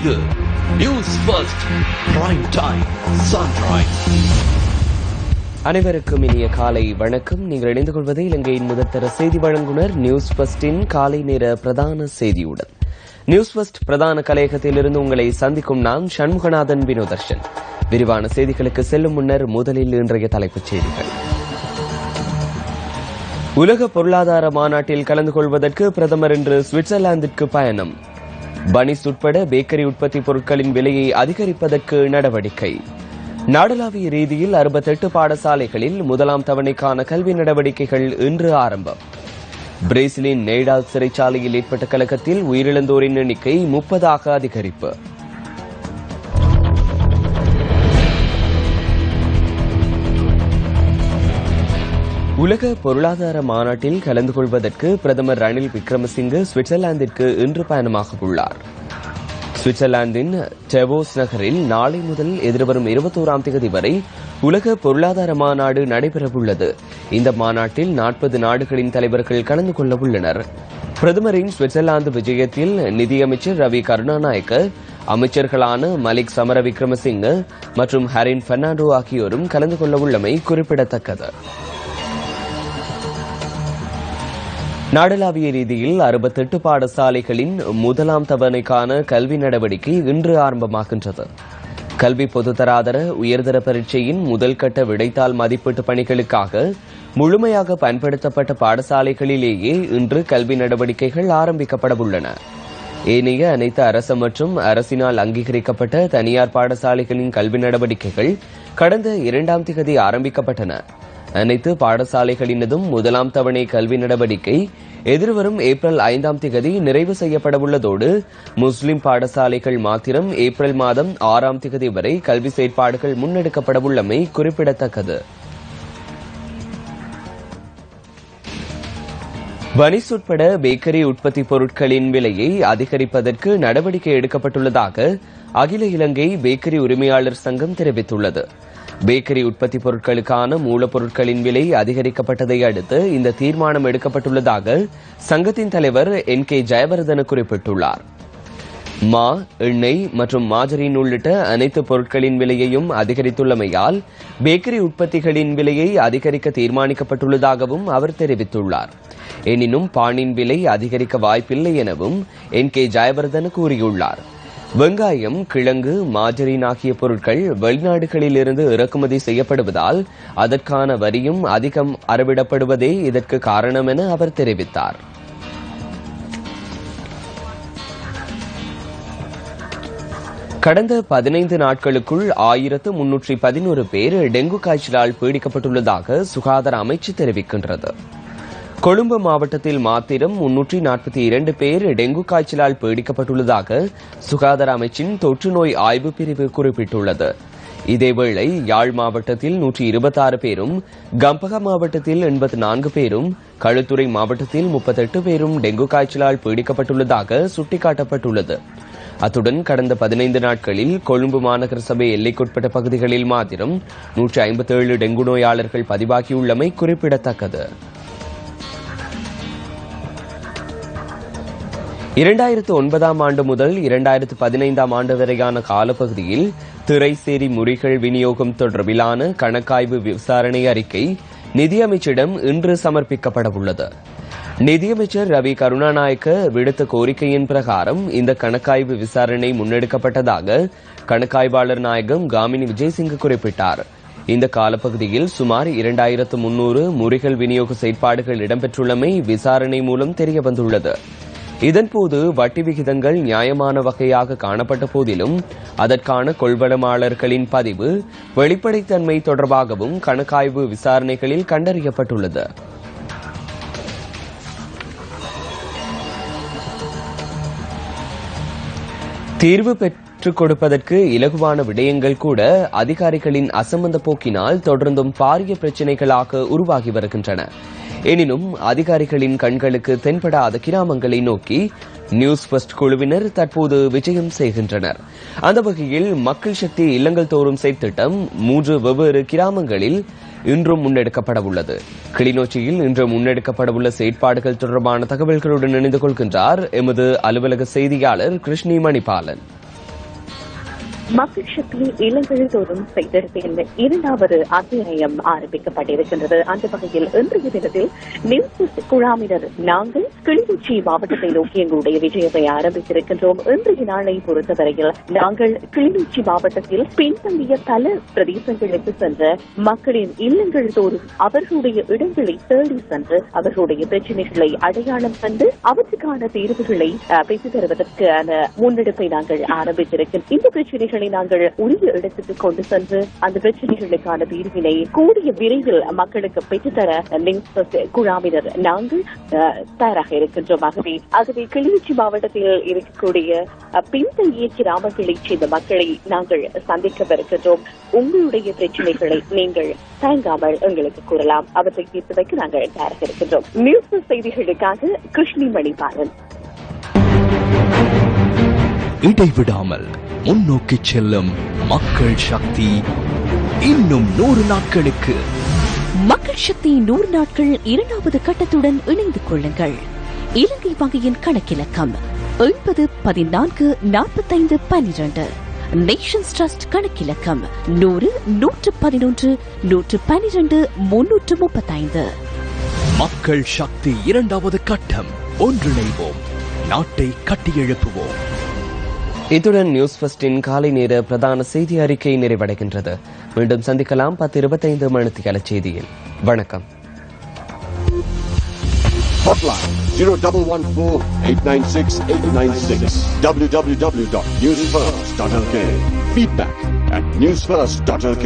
இது news first prime time sunrise. அனைவருக்கும் இனிய காலை வணக்கம். நீங்கள் இணைந்து கொள்வது இலங்கையின் முதற்தர செய்தி வழங்குனர் நியூஸ் ஃபர்ஸ்டின் காலை நேர பிரதான செய்தியுடன். நியூஸ் ஃபர்ஸ்ட் பிரதான கலையகத்திலிருந்து உங்களை சந்திக்கும் நான் சண்முகநாதன் வினோதர்ஷன். விரிவான செய்திகளுக்கு செல்லும் முன்னர் முதலில் இன்றைய தலைப்புச் செய்திகள். உலக பொருளாதார மாநாட்டில் கலந்து கொள்வதற்கு பிரதமர் இன்று சுவிட்சர்லாந்திற்கு பயணம். பனிஸ் உட்பட பேக்கரி உற்பத்தி பொருட்களின் விலையை அதிகரிப்பதற்கு நடவடிக்கை. நாடளாவிய ரீதியில் 68 பாடசாலைகளில் முதலாம் தவணைக்கான கல்வி நடவடிக்கைகள் இன்று ஆரம்பம். பிரேசிலின் நெய்டால் சிறைச்சாலையில் ஏற்பட்ட கலக்கத்தில் உயிரிழந்தோரின் எண்ணிக்கை 30 அதிகரிப்பு. உலக பொருளாதார மாநாட்டில் கலந்து கொள்வதற்கு பிரதமர் ரணில் விக்ரமசிங்கே சுவிட்சர்லாந்திற்கு இன்று பயணமாக உள்ளார். சுவிட்சர்லாந்தின் டெவோஸ் நகரில் நாளை முதல் எதிர்வரும் 21ஆம் தேதி வரை உலக பொருளாதார மாநாடு நடைபெறவுள்ளது. இந்த மாநாட்டில் 40 நாடுகளின் தலைவர்கள் கலந்து கொள்ள உள்ளனர். பிரதமரின் சுவிட்சர்லாந்து விஜயத்தில் நிதியமைச்சர் ரவி கருணாநாயக்க, அமைச்சர்களான மலிக் சமர விக்ரமசிங்கே மற்றும் ஹரின் பெர்னாண்டோ ஆகியோரும் கலந்து கொள்ள உள்ளமை குறிப்பிடத்தக்கது. நாடளாவிய ரீதியில் 68 பாடசாலைகளின் முதலாம் தவணைக்கான கல்வி நடவடிக்கை இன்று ஆரம்பமாகின்றது. கல்வி பொதுத்தராதர உயர்தர பரீட்சையின் முதல் கட்ட விடைத்தாள் மதிப்பீட்டு பணிகளுக்காக முழுமையாக பயன்படுத்தப்பட்ட பாடசாலைகளிலேயே இன்று கல்வி நடவடிக்கைகள் ஆரம்பிக்கப்படவுள்ளன. ஏனைய அனைத்து அரசு மற்றும் அரசினால் அங்கீகரிக்கப்பட்ட தனியார் பாடசாலைகளின் கல்வி நடவடிக்கைகள் கடந்த 2ஆம் தேதி ஆரம்பிக்கப்பட்டன. அனைத்து பாடசாலைகளினதும் முதலாம் தவணை கல்வி நடவடிக்கை எதிர்வரும் ஏப்ரல் 5ஆம் தேதி நிறைவு செய்யப்படவுள்ளதோடு முஸ்லிம் பாடசாலைகள் மாத்திரம் ஏப்ரல் மாதம் 6ஆம் தேதி வரை கல்வி செயற்பாடுகள் முன்னெடுக்கப்படவுள்ளமை குறிப்பிடத்தக்கது. பனிஸ் உட்பட பேக்கரி உற்பத்தி பொருட்களின் விலையை அதிகரிப்பதற்கு நடவடிக்கை எடுக்கப்பட்டுள்ளதாக அகில இலங்கை பேக்கரி உரிமையாளர் சங்கம் தெரிவித்துள்ளது. பேக்கரி உற்பத்தி பொருட்களுக்கான மூலப்பொருட்களின் விலை அதிகரிக்கப்பட்டதை அடுத்து இந்த தீர்மானம் எடுக்கப்பட்டுள்ளதாக சங்கத்தின் தலைவர் NK ஜெயவர்தன குறிப்பிட்டுள்ளார். மா, எண்ணெய் மற்றும் மாஜரின் உள்ளிட்ட அனைத்து பொருட்களின் விலையையும் அதிகரித்துள்ளமையால் பேக்கரி உற்பத்திகளின் விலையை அதிகரிக்க தீர்மானிக்கப்பட்டுள்ளதாகவும் அவர் தெரிவித்துள்ளார். எனினும் பானின் விலை அதிகரிக்க வாய்ப்பில்லை எனவும் NK ஜெயவர்தன கூறியுள்ளார். வெங்காயம், கிழங்கு, மாஜரின் ஆகிய பொருட்கள் வெளிநாடுகளில் இருந்து இறக்குமதி செய்யப்படுவதால் அதற்கான வரியும் அதிகம் அறவிடப்படுவதே இதற்கு காரணம் என அவர் தெரிவித்தார். கடந்த 15 நாட்களுக்குள் 1311 பேர் டெங்கு காய்ச்சலால் பீடிக்கப்பட்டுள்ளதாக சுகாதார அமைச்சு தெரிவிக்கின்றது. கொழும்பு மாவட்டத்தில் மாத்திரம் 342 பேர் டெங்கு காய்ச்சலால் பீடிக்கப்பட்டுள்ளதாக சுகாதார அமைச்சின் தொற்று நோய் ஆய்வு பிரிவு குறிப்பிட்டுள்ளது. இதேவேளை யாழ் மாவட்டத்தில் 126 பேரும், கம்பகா மாவட்டத்தில் 84 பேரும், களுத்துறை மாவட்டத்தில் 38 பேரும் டெங்கு காய்ச்சலால் பீடிக்கப்பட்டுள்ளதாக சுட்டிக்காட்டப்பட்டுள்ளது. அத்துடன் கடந்த 15 நாட்களில் கொழும்பு மாநகர சபை எல்லைக்குட்பட்ட பகுதிகளில் மாத்திரம் 157 டெங்கு நோயாளர்கள் பதிவாகியுள்ளமை குறிப்பிடத்தக்கது. 2009ஆம் ஆண்டு முதல் 2015ஆம் ஆண்டு வரையான காலப்பகுதியில் திரைசேரி முறிகள் விநியோகம் தொடர்பிலான கணக்காய்வு விசாரணை அறிக்கை நிதியமைச்சரிடம் இன்று சமர்ப்பிக்கப்படவுள்ளது. நிதியமைச்சர் ரவி கருணாநாயக்க விடுத்த கோரிக்கையின் பிரகாரம் இந்த கணக்காய்வு விசாரணை முன்னெடுக்கப்பட்டதாக கணக்காய்வாளர் நாயகம் காமினி விஜயசிங்க குறிப்பிட்டார். இந்த காலப்பகுதியில் சுமார் 2300 முறிகள் விநியோக செயற்பாடுகள் இடம்பெற்றுள்ளமை விசாரணை மூலம் தெரியவந்துள்ளது. இதன்போது வட்டி விகிதங்கள் நியாயமான வகையாக காணப்பட்ட போதிலும் அதற்கான கொள்வனமாளர்களின் பதிவு வெளிப்படைத்தன்மை தொடர்பாகவும் கணக்காய்வு விசாரணைகளில் கண்டறியப்பட்டுள்ளது. தீர்வு பெற்றுக் கொடுப்பதற்கு இலகுவான விடயங்கள் கூட அதிகாரிகளின் அசம்பந்த போக்கினால் தொடர்ந்தும் பாரிய பிரச்சினைகளாக உருவாகி வருகின்றன. எனினும் அதிகாரிகளின் கண்களுக்கு தென்படாத கிராமங்களை நோக்கி நியூஸ் ஃபர்ஸ்ட் குழுவினர் தற்போது விஜயம் செய்கின்றனர். அந்த வகையில் மக்கள் சக்தி இல்லங்கள் தோறும் செயற்திட்டம் 3 வெவ்வேறு கிராமங்களில் இன்றும் முன்னெடுக்கப்படவுள்ளது. கிளிநொச்சியில் இன்று முன்னெடுக்கப்படவுள்ள செயற்பாடுகள் தொடர்பான தகவல்களுடன் இணைந்து கொள்கின்றார் எமது அலுவலக செய்தியாளர் கிருஷ்ணி மணிபாலன். மக்கள் சக்தி இல்லங்கள் தோறும் செய்திருப்பின் 2வது அத்தியாயம் ஆரம்பிக்கப்பட்டிருக்கின்றது. அந்த வகையில் இன்றைய தினத்தில் நியூஸ் குழாமினர் நாங்கள் கிளிநொச்சி மாவட்டத்தை நோக்கி எங்களுடைய விஜயத்தை ஆரம்பித்திருக்கின்றோம். இன்றைய நாளை பொறுத்தவரையில் நாங்கள் கிளிநொச்சி மாவட்டத்தில் பின்தங்கிய பல பிரதேசங்களுக்கு சென்ற மக்களின் இல்லங்கள் தோறும் அவர்களுடைய இடங்களை தேடி சென்று அவர்களுடைய பிரச்சனைகளை அடையாளம் கண்டு அவற்றுக்கான தீர்வுகளை பெற்றுத் தருவதற்கான முன்னெடுப்பை நாங்கள் ஆரம்பித்திருக்கிறோம். இந்த பிரச்சனைகளை நாங்கள் உரிய இடத்துக்கு கொண்டு சென்று அந்த பிரச்சனைகளுக்கான தீர்வினை கூடிய விரைவில் மக்களுக்கு பெற்றுத்தர நியூஸ் குழாமினர் நாங்கள் தயாராக இருக்கின்றோம். ஆகவே கிளிநொச்சி மாவட்டத்தில் இருக்கக்கூடிய பின்தங்கிய கிராமங்களைச் சேர்ந்த மக்களை நாங்கள் சந்திக்கவிருக்கின்றோம். உங்களுடைய பிரச்சனைகளை நீங்கள் தயங்காமல் எங்களுக்கு கூறலாம். அவற்றை தீர்த்து வைக்க நாங்கள் தயாராக இருக்கின்றோம். நியூஸ் செய்திகளுக்காக கிருஷ்ணி மணிபாலன். இடைவிடாமல் முன்னோக்கி செல்லும் மக்கள் சக்தி இன்னும் 100 நாட்களுக்கு. மக்கள் சக்தி 100 நாட்கள் 2வது கட்டத்துடன் இணைந்து கொள்ளுங்கள். இலங்கை வங்கியின் கணக்கிலக்கம் 80144512. Nations trust கணக்கிலக்கம் 100-111-112-335. மக்கள் சக்தி 2வது கட்டம். ஒன்றிணைவோம், நாட்டை கட்டியெழுப்புவோம். இத்துடன் நியூஸ் ஃபர்ஸ்டின் காலை நேர பிரதான செய்தி அறிக்கை நிறைவடைகின்றது. மீண்டும் சந்திக்கலாம் 10:25 மணித்தியால செய்தியில். வணக்கம். Hotline 0114-896-896. www.newsfirst.lk. Feedback at newsfirst.lk.